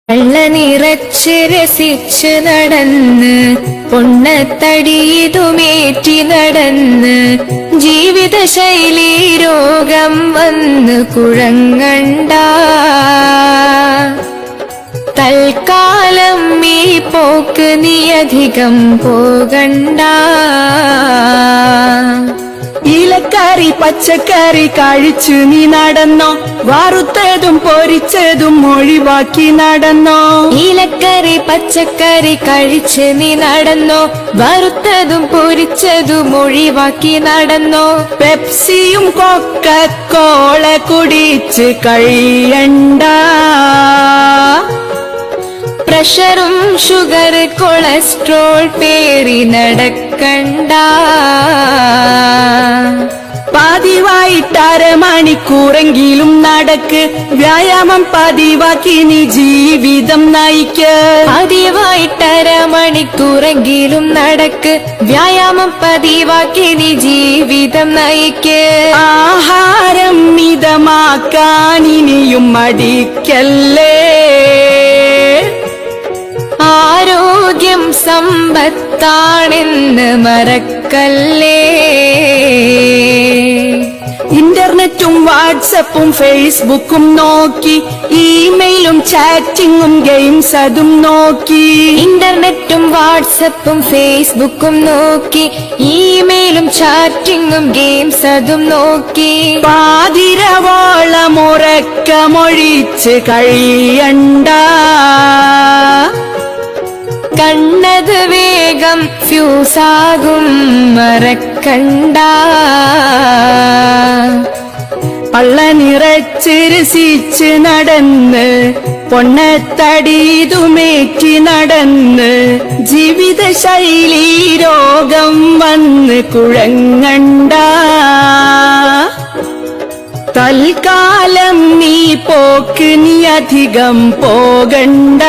വെള്ള നിറച്ച് രസിച്ച് നടന്ന് പൊണ്ണത്തടിയതുമേറ്റി നടന്ന് ജീവിതശൈലി രോഗം വന്ന് കുഴങ്ങണ്ട. തൽക്കാലം ഈ പോക്ക് നീ അധികം പോകണ്ട. ഇലക്കറി പച്ചക്കറി കഴിച്ചു നീ നടന്നോ, വറുത്തതും പൊരിച്ചതും ഒഴിവാക്കി നടന്നോ. ഇലക്കറി പച്ചക്കറി കഴിച്ച് നീ നടന്നോ, വറുത്തതും പൊരിച്ചതും ഒഴിവാക്കി നടന്നോ. പെപ്സിയും കൊക്കക്കോള കുടിച്ച് കഴിയണ്ട. പ്രഷറും ഷുഗർ കൊളസ്ട്രോൾ പേറി നടക്കണ്ട. പതിവായിട്ട് മണിക്കൂറെങ്കിലും നടക്ക്, വ്യായാമം പതിവാക്കി നീ ജീവിതം നയിക്ക്. പതിവായിട്ട് മണിക്കൂറെങ്കിലും നടക്ക്, വ്യായാമം പതിവാക്കി നീ ജീവിതം നയിക്ക്. ആഹാരം മിതമാക്കാൻ ഇനിയും മടിക്കല്ലേ. ആരോഗ്യം സമ്പത്താണെന്ന് മറക്കല്ലേ. ഇന്റർനെറ്റും വാട്സപ്പും ഫേസ്ബുക്കും നോക്കി, ഇമെയിലും ചാറ്റിങ്ങും ഗെയിംസ് അതും നോക്കി. ഇന്റർനെറ്റും വാട്സപ്പും ഫേസ്ബുക്കും നോക്കി, ഇമെയിലും ചാറ്റിങ്ങും ഗെയിംസ് അതും നോക്കി. പാതിരവോളം ഉറക്കമൊഴിച്ച് കഴിയണ്ട. കണ്ണത് വേഗം ഫ്യൂസാകും മറക്കണ്ട. പള്ള നിറച്ച് രസിച്ച് നടന്ന് പൊണ്ണത്തടിയതുമേറ്റി നടന്ന് ജീവിതശൈലി രോഗം വന്ന് കുഴങ്ങണ്ട. തൽക്കാലം നീ പോക്ക് നീ അധികം പോകണ്ട.